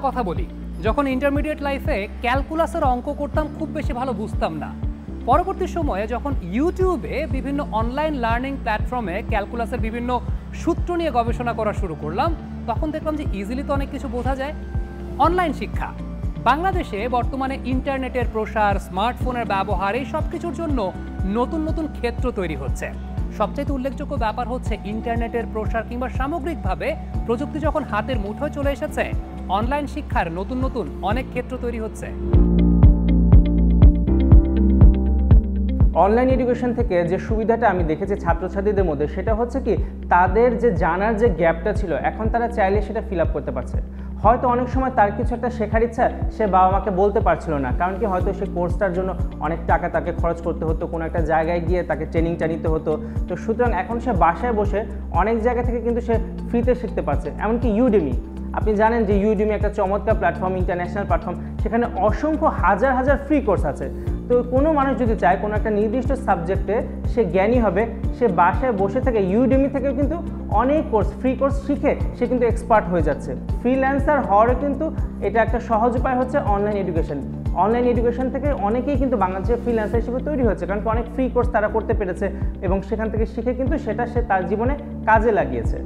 ছোটবেলার কথা বলি, যখন ইন্টারমিডিয়েট লাইফে ক্যালকুলাসের অঙ্ক করতাম খুব বেশি ভালো বুঝতাম না। পরবর্তী সময়ে যখন ইউটিউবে বিভিন্ন অনলাইন লার্নিং প্ল্যাটফর্মে ক্যালকুলাসের বিভিন্ন সূত্র নিয়ে গবেষণা করা শুরু করলাম, তখন দেখলাম যে ইজিলি তো অনেক কিছু বোঝা যায়। অনলাইন শিক্ষা বাংলাদেশে বর্তমানে ইন্টারনেটের প্রসার, স্মার্টফোনের ব্যবহার, এই সব কিছুর জন্য নতুন নতুন ক্ষেত্র তৈরি হচ্ছে। সবচেয়ে উল্লেখযোগ্য ব্যাপার হচ্ছে ইন্টারনেটের প্রসার কিংবা সামগ্রিকভাবে প্রযুক্তি যখন হাতের মুঠোয় চলে এসেছে, অনলাইন শিক্ষার নতুন নতুন অনেক ক্ষেত্র তৈরি হচ্ছে। অনলাইন এডুকেশন থেকে যে সুবিধাটা আমি দেখেছি ছাত্রছাত্রীদের মধ্যে, সেটা হচ্ছে কি তাদের যে জানার যে গ্যাপটা ছিল, এখন তারা চাইলে সেটা ফিল আপ করতে পারছে। হয়তো অনেক সময় তার কিছু একটা শেখার ইচ্ছা সে বাবা মাকে বলতে পারছিল না, কারণ কি হয়তো সে কোর্সটার জন্য অনেক টাকা তাকে খরচ করতে হতো, কোনো একটা জায়গায় গিয়ে তাকে ট্রেনিংটা নিতে হতো। তো সুতরাং এখন সে বাসায় বসে অনেক জায়গা থেকে কিন্তু সে ফ্রিতে শিখতে পারছে। এমনকি ইউডেমি, আপনি জানেন যে ইউডেমি একটা চমৎকার প্ল্যাটফর্ম, ইন্টারন্যাশনাল প্ল্যাটফর্ম, সেখানে অসংখ্য হাজার হাজার ফ্রি কোর্স আছে। তো কোনো মানুষ যদি চায় কোনো একটা নির্দিষ্ট সাবজেক্টে সে জ্ঞানী হবে, সে বাসায় বসে থেকে ইউডেমি থেকেও কিন্তু অনেক কোর্স, ফ্রি কোর্স শিখে সে কিন্তু এক্সপার্ট হয়ে যাচ্ছে। ফ্রিল্যান্সার হওয়ারও কিন্তু এটা একটা সহজ উপায় হচ্ছে অনলাইন এডুকেশন। অনলাইন এডুকেশন থেকে অনেকেই কিন্তু বাংলাদেশের ফ্রিল্যান্সার হিসেবে তৈরি হচ্ছে, কারণ অনেক ফ্রি কোর্স তারা করতে পেরেছে এবং সেখান থেকে শিখে কিন্তু সেটা সে তার জীবনে কাজে লাগিয়েছে।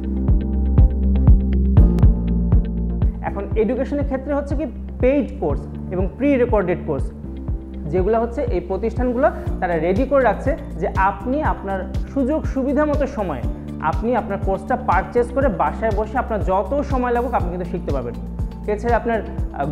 এখন এডুকেশনের ক্ষেত্রে হচ্ছে কি পেইড কোর্স এবং প্রি রেকর্ডেড কোর্স, যেগুলো হচ্ছে এই প্রতিষ্ঠানগুলো তারা রেডি করে রাখছে যে আপনি আপনার সুযোগ সুবিধা মতো সময়ে আপনি আপনার কোর্সটা পারচেস করে বাসায় বসে আপনার যত সময় লাগুক আপনি কিন্তু শিখতে পারবেন। এছাড়া আপনার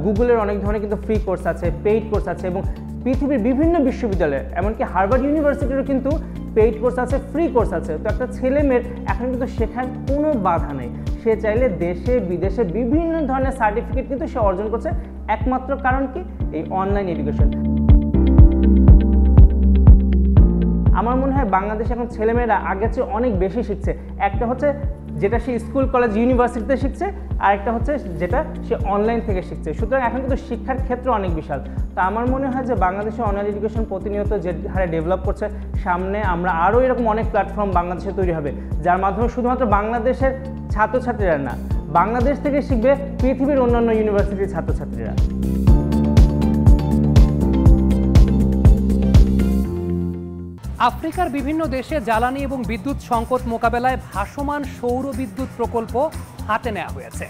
গুগলের অনেক ধরনের কিন্তু ফ্রি কোর্স আছে, পেইড কোর্স আছে এবং পৃথিবীর বিভিন্ন বিশ্ববিদ্যালয়ে এমনকি হার্ভার্ড ইউনিভার্সিটিরও কিন্তু পেইড কোর্স আছে, ফ্রি কোর্স আছে। তো একটা ছেলে মেয়ের এখন কিন্তু শেখার কোনো বাধা নেই, সে চাইলে দেশে বিদেশে বিভিন্ন ধরনের সার্টিফিকেট কিন্তু সে অর্জন করছে, একমাত্র কারণ কি এই অনলাইন এডুকেশন। আমার মনে হয় বাংলাদেশে এখন ছেলেমেয়েরা আগের চেয়ে অনেক বেশি শিখছে। একটা হচ্ছে যেটা সে স্কুল কলেজ ইউনিভার্সিটিতে শিখছে, আর একটা হচ্ছে যেটা সে অনলাইন থেকে শিখছে। সুতরাং এখন কিন্তু শিক্ষার ক্ষেত্র অনেক বিশাল। তো আমার মনে হয় যে বাংলাদেশে অনলাইন এডুকেশন প্রতিনিয়ত যে হারে ডেভেলপ করছে, সামনে আমরা আরও এরকম অনেক প্ল্যাটফর্ম বাংলাদেশে তৈরি হবে, যার মাধ্যমে শুধুমাত্র বাংলাদেশের ছাত্রছাত্রীরা না, বাংলাদেশ থেকে শিখবে পৃথিবীর অন্যান্য ইউনিভার্সিটির ছাত্রছাত্রীরা। আফ্রিকার বিভিন্ন দেশে জ্বালানি এবং বিদ্যুৎ সংকট মোকাবেলায় ভাসমান সৌর বিদ্যুৎ প্রকল্প হাতে নেওয়া হয়েছে।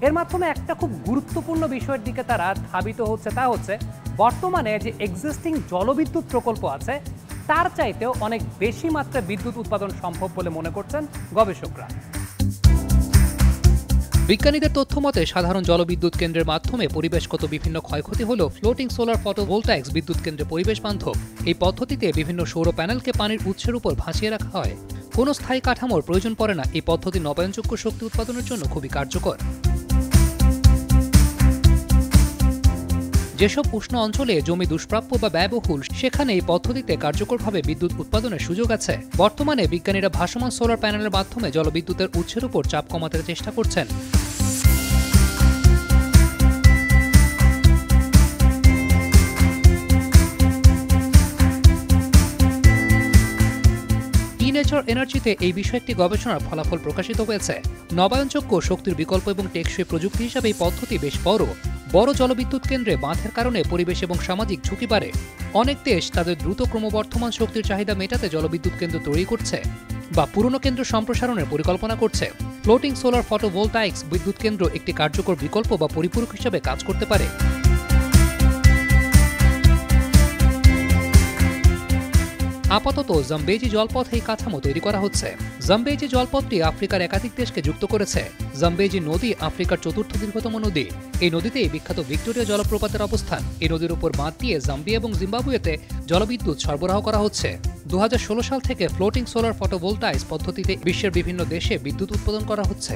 এর মাধ্যমে একটা খুব গুরুত্বপূর্ণ বিষয়ের দিকে তারা ধাবিত হচ্ছে, তা হচ্ছে বর্তমানে যে এক্সিস্টিং জলবিদ্যুৎ প্রকল্প আছে তার চাইতেও অনেক বেশি মাত্রায় বিদ্যুৎ উৎপাদন সম্ভব বলে মনে করছেন গবেষকরা। বিজ্ঞানীদের তথ্য মতে সাধারণ জলবিদ্যুৎ কেন্দ্রের মাধ্যমে পরিবেশগত বিভিন্ন ক্ষয়ক্ষতি হলেও ফ্লোটিং সোলার ফটোভোল্টাইক্স বিদ্যুৎ কেন্দ্রে পরিবেশ বান্ধব। এই পদ্ধতিতে বিভিন্ন সৌর প্যানেলকে পানির উৎসের উপর ভাসিয়ে রাখা হয়। কোনো স্থায়ী কাঠামোর প্রয়োজন পড়ে না। এই পদ্ধতি নবায়নযোগ্য শক্তি উৎপাদনের জন্য খুবই কার্যকর। যেসব উষ্ণ অঞ্চলে জমি দুষ্প্রাপ্য বা ব্যয়বহুল, সেখানে এই পদ্ধতিতে কার্যকরভাবে বিদ্যুৎ উৎপাদনের সুযোগ আছে। বর্তমানে বিজ্ঞানীরা ভাসমান সোলার প্যানেলের মাধ্যমে জলবিদ্যুতের উৎসের উপর চাপ কমাতে চেষ্টা করছেন। নেচার এনার্জিতে এই বিষয়ে একটি গবেষণার ফলাফল প্রকাশিত হয়েছে। নবায়নযোগ্য শক্তির বিকল্প এবং টেকসই প্রযুক্তি হিসাবে এই পদ্ধতি বেশ বড় জলবিদ্যুৎ কেন্দ্রে বাঁধের কারণে পরিবেশ এবং সামাজিক ঝুঁকি বাড়ে। অনেক দেশ তাদের দ্রুত ক্রমবর্ধমান শক্তির চাহিদা মেটাতে জলবিদ্যুৎ কেন্দ্র তৈরি করছে বা পুরনো কেন্দ্র সম্প্রসারণের পরিকল্পনা করছে। ফ্লোটিং সোলার ফটোভোল্টাইক্স বিদ্যুৎ কেন্দ্র একটি কার্যকর বিকল্প বা পরিপূরক হিসাবে কাজ করতে পারে। আপাতত জাম্বেজি জলপথ এই কাঠামো তৈরি করা হচ্ছে। জাম্বেজি জলপথটি আফ্রিকার একাধিক দেশকে যুক্ত করেছে। জাম্বেজি নদী আফ্রিকার চতুর্থ দীর্ঘতম নদী। এই নদীতে বিখ্যাত ভিক্টোরিয়া জলপ্রপাতের অবস্থান। এই নদীর উপর বাঁধ দিয়ে জাম্বিয়া এবং জিম্বাবুয়েতে জলবিদ্যুৎ সরবরাহ করা হচ্ছে। 2016 সাল থেকে ফ্লোটিং সোলার ফটোভোল্টাইক্স পদ্ধতিতে বিশ্বের বিভিন্ন দেশে বিদ্যুৎ উৎপাদন করা হচ্ছে।